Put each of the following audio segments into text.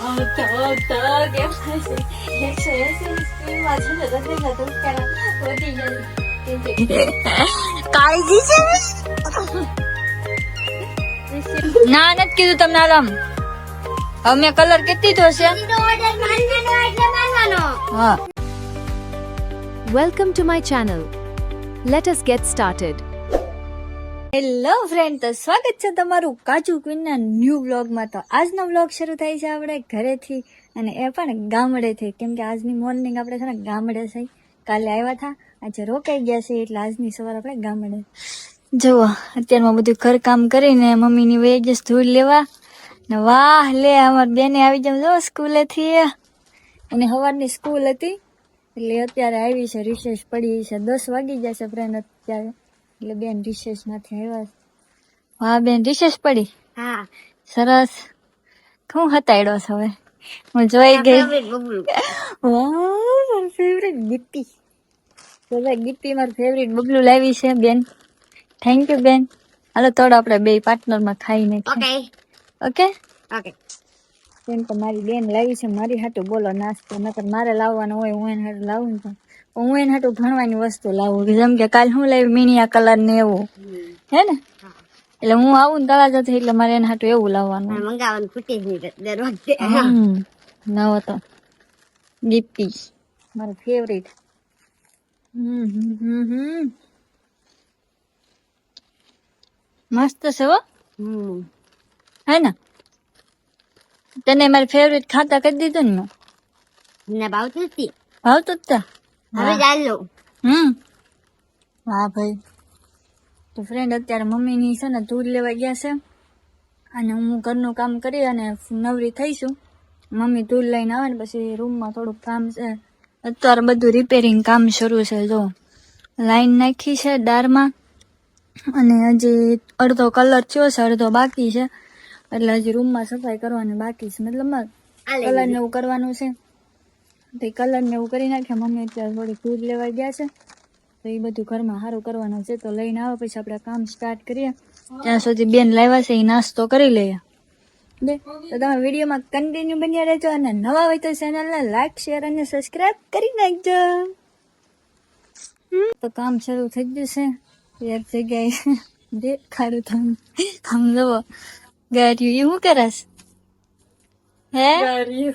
કેમ થાય છે 180 ની સ્પીડમાં છે ને રસ્તે ધબકારા વધી જાય કાળજી છે ના નથી કીધું તમને આરામ હવે મેં કલર કેટલી તો છે હા Welcome to my channel. Let us get started. Hello friend, તો સ્વાગત છે તમારું કાજુ ક્વીનના ન્યૂ વ્લોગમાં. તો આજનો વ્લોગ શરૂ થાય છે આપણે ઘરેથી અને એ પણ ગામડેથી, કેમ કે આજની મોર્નિંગ આપણે છે ને ગામડે છે. કાલે આવ્યા હતા, આજે રોકાઈ ગયા છે એટલે આજની સવાર આપણે ગામડે. જુઓ અત્યારમાં બધું ઘર કામ કરીને મમ્મીની વહી જશે ધૂળ લેવા ને વાહ લે અમારી બેને આવી જાવ જો સ્કૂલેથી, અને સવારની સ્કૂલ હતી એટલે અત્યારે આવી છે. રિસેસ પડી છે, 10 વાગી જશે ફ્રેન્ડ અત્યારે, એટલે બેન રિસેસ માંથી આવ્યા. વાહ બેન રિસેસ પડી, હા સરસ. શું હતાડ્યો છે હવે હું જોઈ ગઈ. વાહ મારું ફેવરેટ ગીપી, ગીપી મારું ફેવરેટ બબલું લાવી છે બેન. થેન્ક યુ બેન. હાલો તોડ આપણે બે પાર્ટનર માં ખાઈ નાખીએ. Okay okay. કેમ કે મારી બેન લાવી છે મારી હાટું બોલો નાસ્તો, નકર મારે લાવવાનો હોય હું એને હાટું લાવું ને તો હું એને હાટું ભણવાની વસ્તુ લાવું. જેમ કે કાલ હું લાવી મીણિયા કલર ને એવું, હે ને? એટલે હું આવું ને તળાજાથી એટલે મારે એને હાટું એવું લાવવાનું. મંગાવવાનું ખૂટી જ નહીં દર વખતે. નવો તો ગીપી મારું ફેવરેટ. મસ્ત છે હો, હે ને? તને મારી ફેવરેટ ખાતા કરી દીધું ને? મને ભાવતું નથી, ભાવતું જ તા હવે ચાલો. હા ભાઈ. તો ફ્રેન્ડ અત્યારે મમ્મીની છે ને દૂધ લેવા ગયા છે અને હું ઘરનું કામ કરી અને નવરી થઈશું. મમ્મી દૂધ લઈને આવે ને પછી રૂમમાં થોડુંક કામ છે. અત્યારે બધું રિપેરિંગ કામ શરૂ છે. જો લાઈન નાખી છે દારમાં અને હજી અડધો કલર થયો છે, અડધો બાકી છે. એટલે હજી રૂમમાં સફાઈ કરવાની બાકી છે, મતલબ કલર ને એવું કરવાનું છે. તો કલર ને એવું કરી નાખે. મમ્મી અત્યારે થોડીક દૂધ લેવા ગયા છે તો એ બધું ઘરમાં સારું કરવાનું છે. તો લઈને આવે પછી આપણે કામ સ્ટાર્ટ કરીએ. ત્યાં સુધી બેન લાવ્યા છે એ નાસ્તો કરી લઈએ. તો તમે વિડીયોમાં કન્ટિન્યુ બન્યા રહેજો અને નવા હોય તો ચેનલને લાઈક શેર અને સબસ્ક્રાઇબ કરી નાખજો. તો કામ શરૂ થઈ ગયું છે એક જગ્યાએ દેખાડું તમે. આમ જુઓ ગાડીઓ શું કરસ? હે ગાડીઓ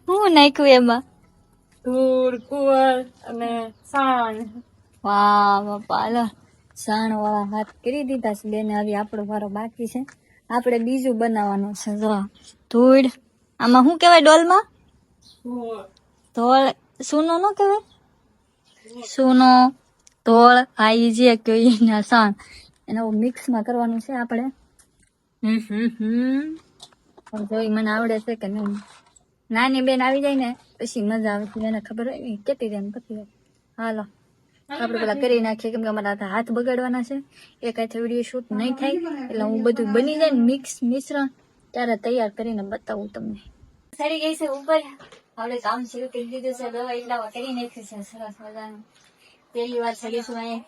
હું નાખ્યું એમાં? ધૂળ કુવર અને સાણ. વાહ બાપા, હાલો સાણ વાળા હાથ કરી દીધા છે બેને. હવે આપણો વારો બાકી છે, આપણે બીજું બનાવવાનું છે. જો ધૂળ, આમાં શું કહેવાય ડોલમાં? ધોળ. સૂનો ન કહેવાય? સૂનો ધોળ, હા ઈ જે કહેવાય સાણ, એને મિક્સમાં કરવાનું છે આપણે. જોઈ મને આવડે છે કે નહીં? નાની બેન આવી જાય ને પછી મજા આવે છે, એને ખબર હોય ને કેટલી રેમ પછી. હાલો આપણે પેલા કરી નાખીએ, કેમ કે અમારા હાથ બગાડવાના છે. એક હાથે વિડીયો શૂટ નહીં થાય એટલે હું બધું બની જાય ને મિક્સ મિશ્રણ ત્યારે તૈયાર કરીને બતાવું તમને. સડી ગઈ છે ઉપર, આપણે કામ શરૂ કરી દીધું છે. દવા એટલામાં કરી નાખ્યું છે સરસ મજાનું. પહેલી વાર સડીશું અહીંયા.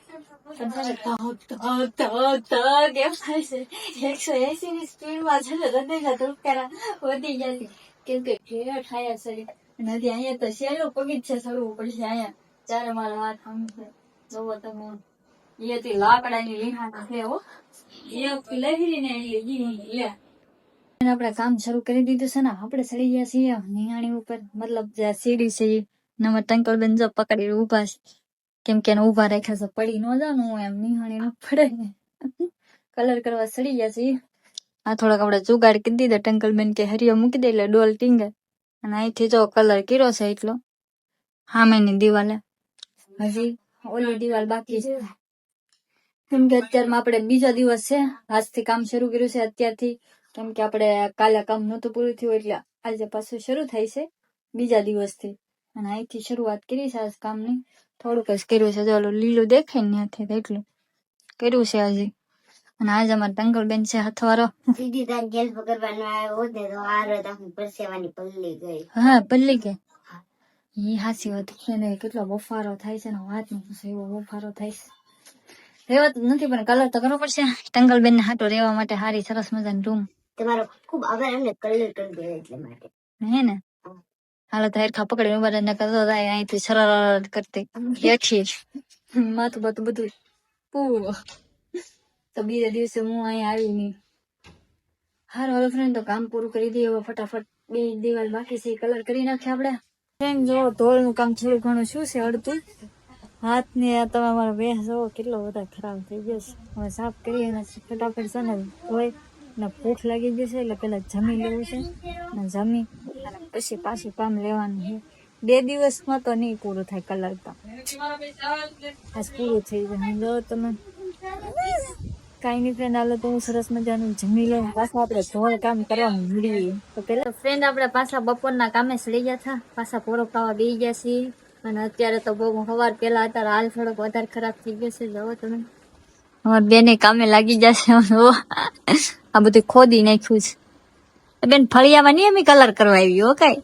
કેમ થાય છે 180 ની સ્પીડમાં છે ને હૃદયના ધબકારા વધી ગયા છે, કેમ કે ઘેર થાય સડી. અને હજી અહીંયા તો શેલો પગી જ છે, સડવું પડશે. અહીંયા ચારે મારો હાથ આમ છે, જોવો તમે. અહીંયાથી લાકડાની લીહાણા છે હો, એક લહેરીને લે. આપણે કામ શરૂ કરી દીધું છે ને. આપણે ચડી ગયા છીએ નિહાણી ઉપર, મતલબ જે સીડી છે એ નંબર ટંકલ બેન જો પકડી ઉભા છે, કેમ કે એને ઉભા રાખ્યા છે પડી ન જાનું હું એમ નિહાણી ન પડે ને. કલર કરવા ચડી ગયા છે. આ થોડાક આપણે જુગાડ કરી દીધો. ટંકલ બેન કે હરિયો મૂકી દે એટલે ડોલ ટીંગે. અને અહીંથી જો કલર કર્યો છે એટલો સામેની દિવાલે, હજી ઓલી દિવાલ બાકી છે. કેમ કે અત્યારમાં આપણે બીજો દિવસ છે, આજથી કામ શરૂ કર્યું છે અત્યારથી. કેમ કે આપણે કાલે કામ નહોતું પૂરું થયું એટલે આજે પાછું શરૂ થાય છે બીજા દિવસથી. અને અહીંથી શરૂઆત કરી છે આજ કામની. થોડુંક જ કર્યું છે, જો લીલું દેખાય ને ત્યાંથી એટલું કર્યું છે હજી. અને આજે અમારે ટંકલ બેન છે હથવારો. સીધી તાર ગેસ પકડવાનો આવ્યો ને તો આરો તાકી પરસેવાની પલ્લી ગઈ. હા પલ્લી ગઈ. ઈ હાચી વાત છે ને. કેટલો બફારો થાય છે ને વાત નથી, એવો બફારો થાય છે. રેવાતું નથી પણ કલર તો કરવો પડશે. ટંગલબેન ને હાટો રહેવા માટે હારી સરસ મજાની રૂમ તમારો ખૂબ આભાર. એમને કલર કરી દે એટલે માટે. હે ને હાલો તો હેરખા પકડી ઉભા રહીને કરતો જાય અહીંથી શરારત કરતી બેઠી માથું બાથું બધું પૂ તો બીજા દિવસે હું અહીંયા આવી નહીં. હારો હાલો ફ્રેન્ડ તો કામ પૂરું કરી દઈએ હવે ફટાફટ. 2 દિવાલ બાકી છે કલર કરી નાખીએ આપણે. ફ્રેન્ડ જો ધોળનું કામ થોડું ઘણું શું છે અડધું હાથ ને તમે મારો બેસ જોવો કેટલો બધા ખરાબ થઈ ગયો છે. હવે સાફ કરીએ અને ફટાફટ છે ને ધોઈ ને ભૂખ લાગી ગઈ છે એટલે પેલા જમી લેવું છે ને જમી અને પછી પાછી કામ લેવાનું છે. 2 દિવસમાં તો નહીં પૂરું થાય કલર કામ. આજ પૂરું થઈ જાય. જો તમે કાંઈ નહીં ફ્રેન્ડ હાલો તો હું સરસ મજાનું જમી લઉં પાછા આપણે ધોળ કામ કરવા મળીએ. તો પેલા ફ્રેન્ડ આપણે પાછા બપોરના કામે ચડી ગયા હતા પાછા પોરો ખાવા બેસી ગયા છીએ અને અત્યારે તો બહુ સવાર પેલા અત્યારે હાલ થોડોક વધારે ખરાબ થઈ ગયો છે. જવો તમે અમારે બેને કામે લાગી જશે. આ બધું ખોદી નાખ્યું છે બેન. ફળિયામાં નહીં અમે કલર કરવા આવી હો કાંઈ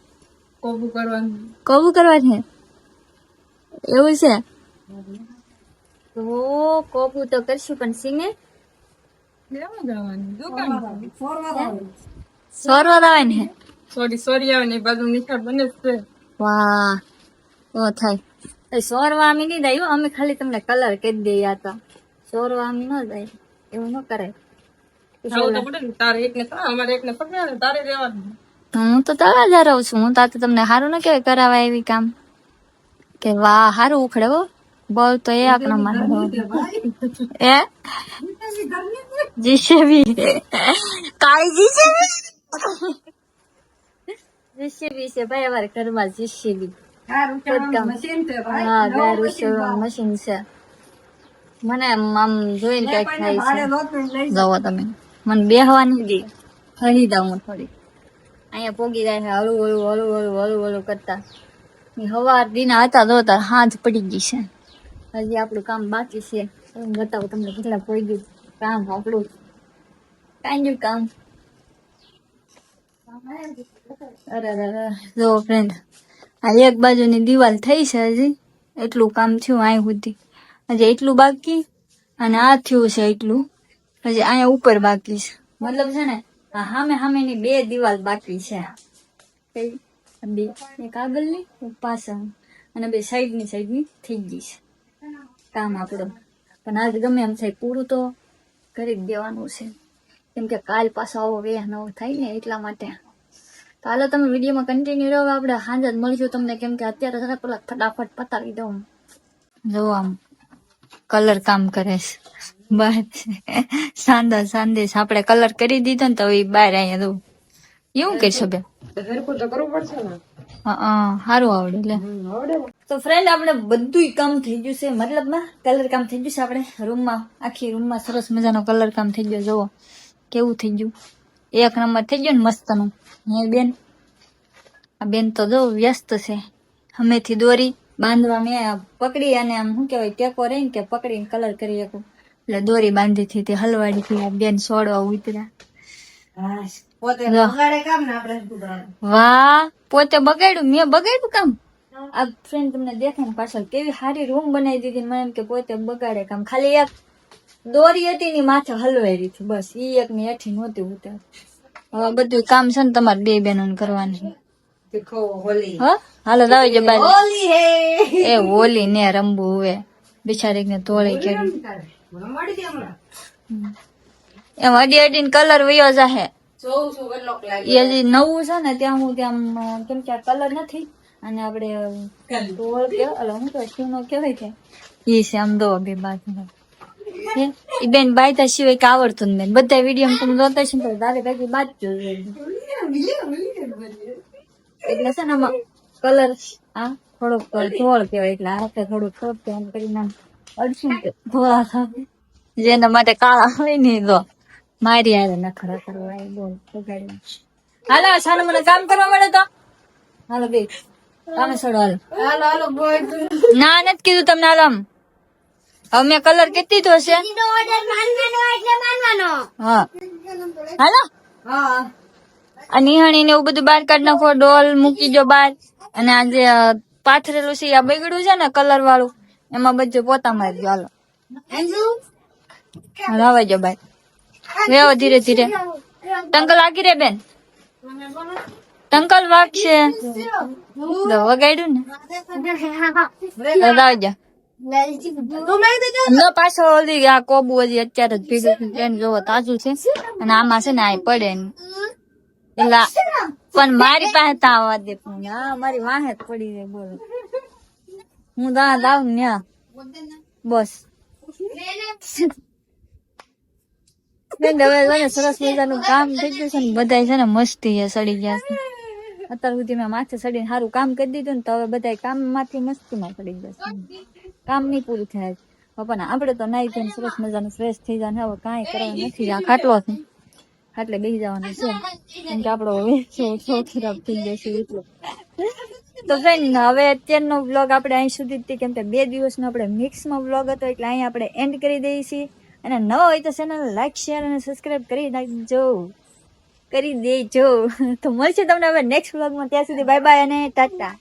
કોબું કરવા છે એવું છે તો કોબું તો કરશું પણ સિંગે સોરવા આવે ને સોરી આવે ને બાજુ નિખાર બને જ છે. વાહ ઓ થાય સોરવા અમે નહીં જાય અમે ખાલી તમને કલર કરી દઈએ. તો સોરવા અમે ન જાય એવું ન કરાય. આવું તો પડે ને, તારે એકને અમારે એકને પકડે ને તારે રહેવાનું. હું તો તળાજા રહું છું. હું તો તમને સારું ન કહેવાય કરાવાય એવી કામ કે વાહ સારું ઉખડે હો બહુ તો એક નંબર એ જીસીબી કાઈ જીસીબી છે ભાઈ અમારે ઘરમાં જીસીબી હા ગારું મશીન છે. મને આમ જોઈને કઈક થાય છે. જવો તમે મને બેહવાની દે હરી દઉં હું થોડી અહીંયા પોગી જાય છે હળું હળું હળું હળું હળું હળું કરતા. હવાર દિના હતા તો તાર હાથ પડી ગઈ છે. હજી આપણું કામ બાકી છે. હું બતાવું તમને કેટલા પોઈ ગયું કામ આપણું કાંઈ કામ. અરે જો ફ્રેન્ડ આ એક બાજુની દિવાલ થઈ છે હજી એટલું કામ થયું અહીં સુધી હજી એટલું બાકી અને આ થયું છે એટલું હજી અહીંયા ઉપર બાકી છે. મતલબ છે ને આ સામેની 2 દિવાલ બાકી છે. બે એક આગળની એક પાછળ અને 2 સાઈડની થઈ ગઈ છે કામ આપણું. પણ આજ ગમે એમ થાય પૂરું તો કરી જ દેવાનું છે કેમ કે કાલ પાછો આવો વેહ નવો થાય ને એટલા માટે. તો હાલો તમે વિડીયોમાં કન્ટિન્યુ રહો. આપણે સાંજ જ મળીશું તમને કેમ કે અત્યારે છે પેલા ફટાફટ પતાવી દઉં. જો આમ કલર કામ કરે છે બસ સાંદેશ આપણે કલર કરી દીધો ને તો એ બહાર અહીંયા દઉં એવું કરશો બે હરખું તો કરવું પડશે ને. સારું આવડે એટલે. તો ફ્રેન્ડ આપણે બધું કામ થઈ ગયું છે મતલબમાં કલર કામ થઈ ગયું છે. આપણે રૂમમાં આખી રૂમમાં સરસ મજાનો કલર કામ થઈ ગયો. જુઓ કેવું થઈ ગયું એક નંબર થઈ ગયો ને મસ્તનું. હે બેન આ બેન તો જો વ્યસ્ત છે. હમેથી દોરી બાંધવા મેં પકડી અને આમ શું કહેવાય ટેકો રહીને કે પકડીને કલર કરી શકું એટલે દોરી બાંધી હતી તે હલવાડી થી આ બેન સોડવા ઉતર્યા. વાહ પોતે બગાડ્યું મેં બગાડ્યું કામ. આ ફ્રેન્ડ તમને દેખાય ને પાછળ કેવી સારી રૂમ બનાવી દીધી. મને એમ કે પોતે બગાડે કામ. ખાલી એક દોરી હતી ની માથે હલવાઈ હતી બસ ઈ એક ની હેઠી નહોતી ઉતર. હવે બધું કામ છે ને તમારે 2 બહેનોને કરવાનું. હાલો લાવી જો બાય એ હોલી ને રમવું હવે બિચારી ને તોડી કરી એમ અડીને કલર વયો જાહે. એ હજી નવું છે ને ત્યાં હું ત્યાં કેમ કે કલર નથી અને આપણે ઢોળ કેવાય હું તો શીનો કેવાય છે ઈ છે આમ દો 2 બાજુ એ બેન બાયતા સિવાય કે આવડતું ને બેન બધા વિડીયો તમે જોતા છે ને તારે ભેગી બાદ જોઈ એટલે છે ને કલર આ થોડોક ધોળ કેવાય એટલે આપણે થોડુંક થોડુંક એમ કરીને અડશું ધોળા થાય જેના માટે કાળા હોય ને તો મારી હારે નખરા કરવા એ બોલ બગાડી. હાલો સારું મને કામ કરવા મળે તો હાલો બે કામે છોડો હાલો ના નથી કીધું તમને હાલો આમ હવે મેં કલર કેટલી તો હશે હા હાલો આ નિહાણી ને એવું બધું બહાર કાઢ નાખો. ડોલ મૂકી જો બહાર અને આ જે પાથરેલું છે આ બગડ્યું છે ને કલર વાળું એમાં બધું પોતા મારી દો. હાલો રાવા જો બહાર રેવો ધીરે ધીરે ટંકલ આગી રે બેન, ટંકલ વાગશે તો વગાડ્યું ને આવજા ન પાછો ઓલી આ કોબુ હજી અત્યારે જ ભેગું થયું છે. એને જોવો તાજું છે અને આમાં છે ને આ પડે ને એટલે પણ મારી પાસે તા આવવા દે પણ હા મારી વાહે જ પડી જાય બોલો હું દાંત આવું ને બસ બેન હવે છે ને સરસ મજાનું કામ થઈ ગયું છે ને બધા છે ને મસ્તી સડી ગયા છે અત્યાર સુધી મેં માથે સડીને સારું કામ કરી દીધું ને તો હવે બધા કામ માંથી મસ્તીમાં પડી જશે કામ નહીં પૂરું થાય પણ આપણે તો નાઈ ધોઈને સરસ મજાનું ફ્રેશ થઈ જાય હવે કાંઈ કરવાનું નથી આ ખાટલો છે ખાટલે બેસી જવાનું છે કેમ કે આપણો વેચો ખરાબ થઈ જશે એટલો તો ફ્રેન્ડ હવે અત્યારનો વ્લોગ આપણે અહીં સુધી જ કેમ કે 2 દિવસનો આપણે મિક્સમાં વ્લોગ હતો એટલે અહીં આપણે એન્ડ કરી દઈએ છીએ અને ન હોય તો ચેનલ લાઈક શેર અને સબસ્ક્રાઇબ કરી દેજો તો મળશે તમને હવે નેક્સ્ટ વ્લોગમાં ત્યાં સુધી બાય બાય અને ટાટા.